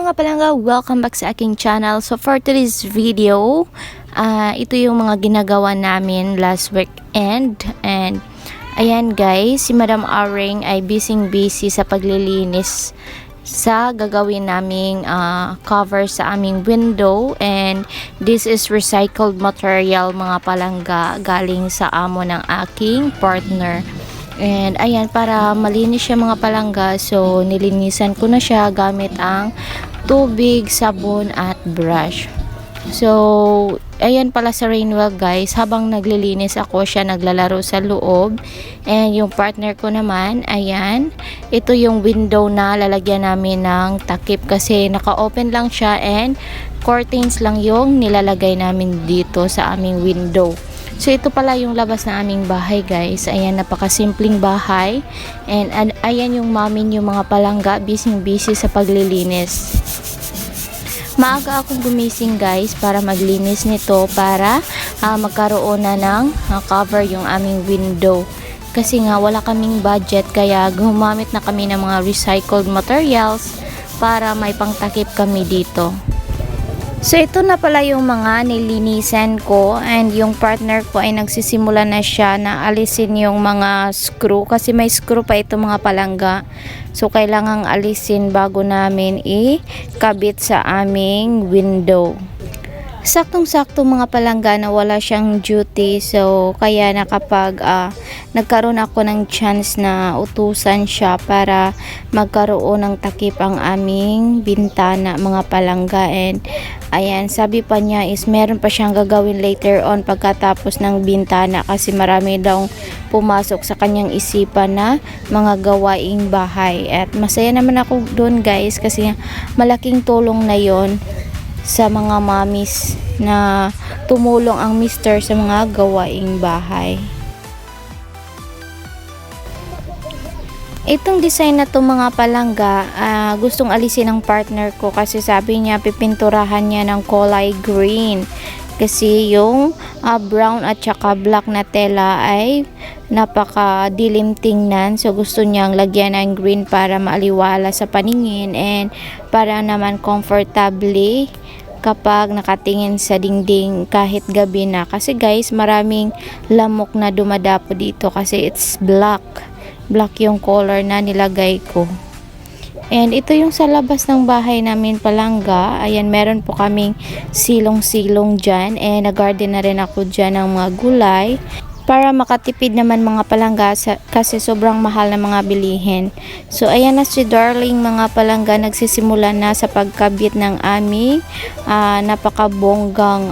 mga palangga, welcome back sa aking channel. So for today's video, ito yung mga ginagawa namin last weekend. And ayan guys, si Madam Aring ay busy sa paglilinis sa gagawin naming cover sa aming window. And this is recycled material mga palangga, galing sa amo ng aking partner. And ayan, para malinis siya mga palangga, so nilinisan ko na siya gamit ang tubig, sabon at brush. So ayan pala sa Rainwell guys, habang naglilinis ako, siya naglalaro sa loob. And yung partner ko naman, ayan, ito yung window na lalagyan namin ng takip kasi naka-open lang siya and curtains lang yung nilalagay namin dito sa aming window. So ito pala yung labas ng aming bahay guys. Ayan, napakasimpleng bahay. And ayan yung mami yung mga palangga, busy sa paglilinis. Maaga akong gumising guys para maglinis nito, para magkaroon na ng cover yung aming window. Kasi nga wala kaming budget, kaya gumamit na kami ng mga recycled materials para may pangtakip kami dito. So ito na pala yung mga nilinisan ko, and yung partner ko ay nagsisimula na siya na alisin yung mga screw kasi may screw pa ito mga palangga. So kailangang alisin bago namin ikabit sa aming window. Saktong-sakto mga palangga na wala siyang duty, so kaya na kapag nagkaroon ako ng chance na utusan siya para magkaroon ng takip ang aming bintana mga palangga. And ayan, sabi pa niya is meron pa siyang gagawin later on pagkatapos ng bintana kasi marami daw pumasok sa kanyang isipan na mga gawaing bahay. At masaya naman ako doon guys kasi malaking tulong na yon sa mga mamis na tumulong ang mister sa mga gawaing bahay. Itong design na to mga palangga, gustong alisin ng partner ko kasi sabi niya pipinturahan niya ng kulay green. Kasi yung brown at saka black na tela ay napakadilim tingnan. So gusto niyang lagyan ng green para maaliwala sa paningin and para naman comfortably kapag nakatingin sa dingding kahit gabi na. Kasi guys, maraming lamok na dumadapo dito kasi it's black yung color na nilagay ko. And ito yung sa labas ng bahay namin palangga. Ayan, meron po kaming silong-silong dyan. And nag-garden na rin ako dyan ng mga gulay para makatipid naman mga palangga kasi sobrang mahal na mga bilihin. So ayan na si Darling mga palangga, nagsisimula na sa pagkabit ng aming napakabonggang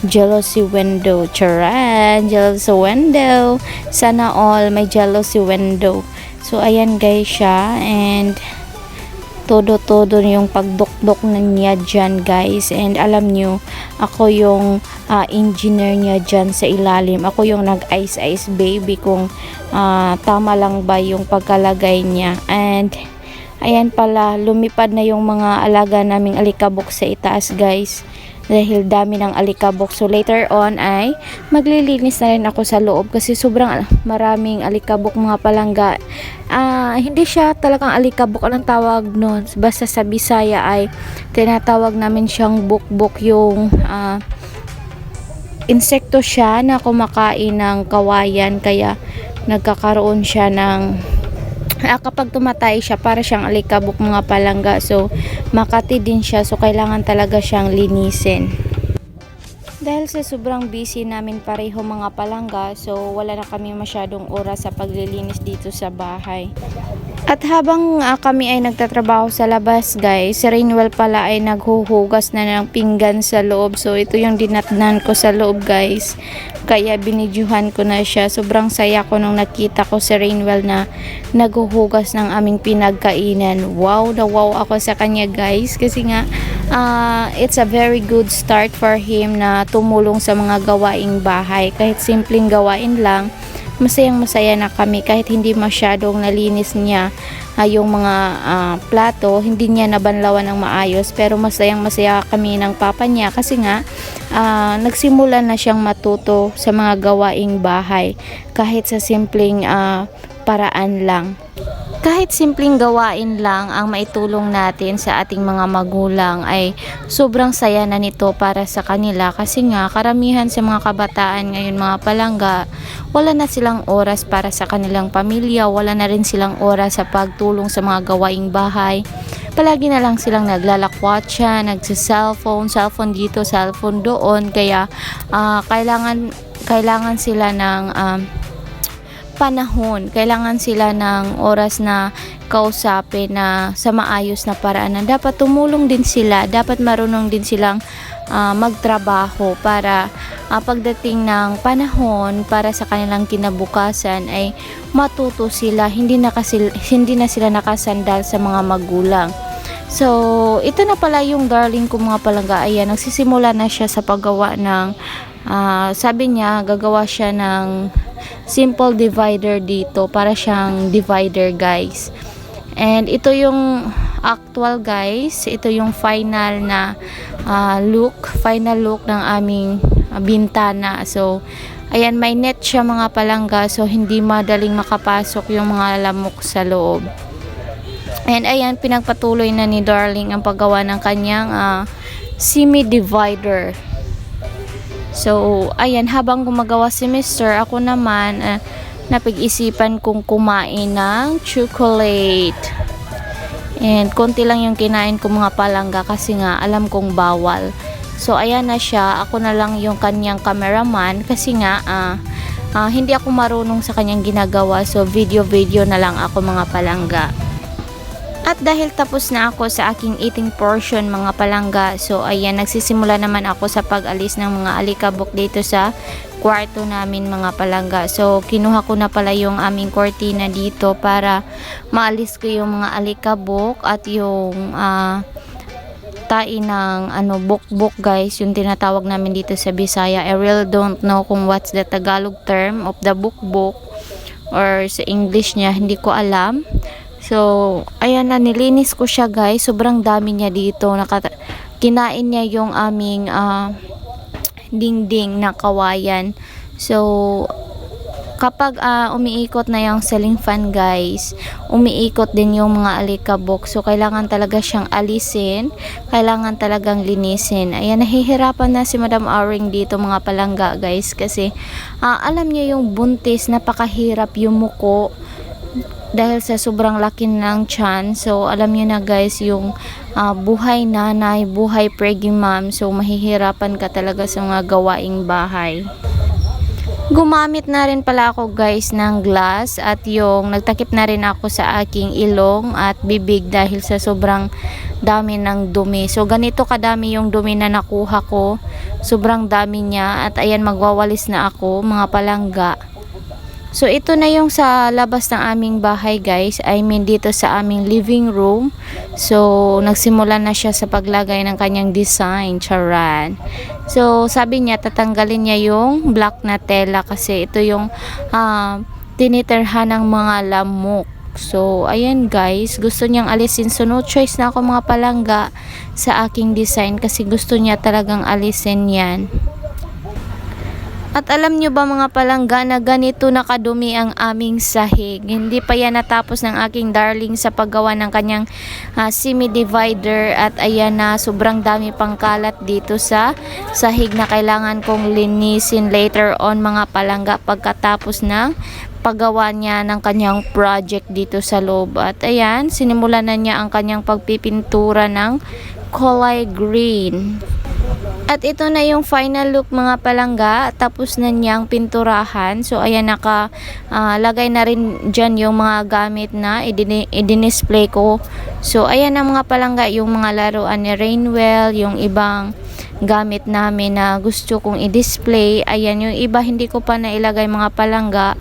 jealousy window. Charan! Jealousy window! Sana all may jealousy window. So ayan guys siya, and todo yung pagdukdok na niya dyan guys. And alam nyo, ako yung engineer niya dyan sa ilalim. Ako yung nag-ice baby kung tama lang ba yung pagkalagay niya. And ayan pala, lumipad na yung mga alaga naming alikabok sa itaas guys, dahil dami ng alikabok. So later on ay maglilinis na rin ako sa loob kasi sobrang maraming alikabok mga palangga. Hindi siya talagang alikabok, anong tawag nun, basta sa Bisaya ay tinatawag namin siyang bukbok. Yung insekto siya na kumakain ng kawayan, kaya nagkakaroon siya ng kapag tumatay siya, para siyang alikabok mga palangga. So makati din siya, so kailangan talaga siyang linisin. Dahil sa sobrang busy namin pareho mga palangga, so wala na kami masyadong oras sa paglilinis dito sa bahay. At habang kami ay nagtatrabaho sa labas guys, si Rainwell pala ay naghuhugas na ng pinggan sa loob. So ito yung dinatnan ko sa loob guys, kaya binidyuhan ko na siya. Sobrang saya ko nung nakita ko si Rainwell na naghuhugas ng aming pinagkainan. Wow na wow ako sa kanya guys, kasi nga it's a very good start for him na tumulong sa mga gawaing bahay. Kahit simpleng gawain lang, masayang-masaya na kami. Kahit hindi masyadong nalinis niya yung mga plato, hindi niya nabanlawan ng maayos, pero masayang-masaya kami ng papa niya kasi nga nagsimula na siyang matuto sa mga gawaing bahay kahit sa simpleng paraan lang. kahit simpleng gawain lang ang maitulong natin sa ating mga magulang ay sobrang saya na nito para sa kanila, kasi nga karamihan sa mga kabataan ngayon mga palangga, wala na silang oras para sa kanilang pamilya, wala na rin silang oras sa pagtulong sa mga gawaing bahay. Palagi na lang silang naglalakwatsa, cellphone dito, cellphone doon, kaya kailangan sila ng panahon, kailangan sila ng oras na kausapin na sa maayos na paraan, na dapat tumulong din sila, dapat marunong din silang magtrabaho para pagdating ng panahon para sa kanilang kinabukasan ay matuto sila, hindi na sila nakasandal sa mga magulang. So ito na pala yung darling ko mga palangga. Ayan, nagsisimula na siya sa paggawa ng sabi niya gagawa siya ng simple divider dito, para siyang divider guys. And ito yung actual guys, ito yung final na final look ng aming bintana. So ayan, may net siya mga palangga, so hindi madaling makapasok yung mga lamok sa loob. And ayan, pinagpatuloy na ni darling ang paggawa ng kanyang semi divider. So, ayan, habang gumagawa si Mr., ako naman, napag-isipan kong kumain ng chocolate. And, konti lang yung kinain ko mga palangga kasi nga, alam kong bawal. So, ayan na siya. Ako na lang yung kanyang cameraman kasi nga, hindi ako marunong sa kanyang ginagawa. So, video na lang ako mga palangga. At dahil tapos na ako sa aking eating portion mga palangga, so ayan, nagsisimula naman ako sa pag-alis ng mga alikabok dito sa kwarto namin mga palangga. So kinuha ko na pala yung aming kortina dito para maalis ko yung mga alikabok at yung tain ng bukbok guys, yung tinatawag namin dito sa Bisaya. I really don't know kung what's the Tagalog term of the bukbok or sa English niya, hindi ko alam. So, ayan na, nilinis ko siya guys. Sobrang dami niya dito. Kinain niya yung aming dingding na kawayan. So, kapag umiikot na yung ceiling fan guys, umiikot din yung mga alikabok. So, kailangan talaga siyang alisin. Kailangan talagang linisin. Ayan, nahihirapan na si Madam Aring dito mga palangga guys. Kasi, alam niya yung buntis, napakahirap yumuko dahil sa sobrang laki ng tiyan. So alam niyo na guys yung buhay nanay, buhay pregnant mom. So mahihirapan ka talaga sa mga gawaing bahay. Gumamit na rin pala ako guys ng glass at yung nagtakip na rin ako sa aking ilong at bibig dahil sa sobrang dami ng dumi. So ganito kadami yung dumi na nakuha ko. Sobrang dami niya at ayan, magwawalis na ako mga palangga. So ito na yung sa labas ng aming bahay guys, I mean dito sa aming living room. So nagsimula na siya sa paglagay ng kanyang design, charan. So sabi niya tatanggalin niya yung black na tela kasi ito yung tinitirhan ng mga lamok. So ayan guys, gusto niyang alisin. So no choice na ako mga palangga sa aking design kasi gusto niya talagang alisin yan. At alam nyo ba mga palangga na ganito nakadumi ang aming sahig. Hindi pa yan natapos ng aking darling sa paggawa ng kanyang semi-divider. At ayan na, sobrang dami pang kalat dito sa sahig na kailangan kong linisin later on mga palangga pagkatapos ng paggawa niya ng kanyang project dito sa loob. At ayan, sinimulan na niya ang kanyang pagpipintura ng kulay green. At ito na yung final look mga palangga. Tapos na niyang pinturahan. So ayan, lagay na rin dyan yung mga gamit na i-display ko. So ayan na mga palangga, yung mga laruan ni Rainwell, yung ibang gamit namin na gusto kong i-display. Ayan, yung iba hindi ko pa nailagay mga palangga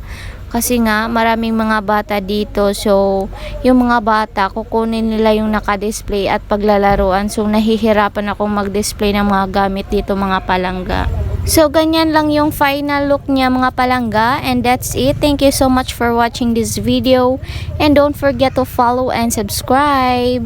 kasi nga maraming mga bata dito. So yung mga bata kukunin nila yung naka-display at paglalaruan. So nahihirapan akong mag-display ng mga gamit dito mga palangga. So ganyan lang yung final look niya mga palangga, and that's it. Thank you so much for watching this video and don't forget to follow and subscribe.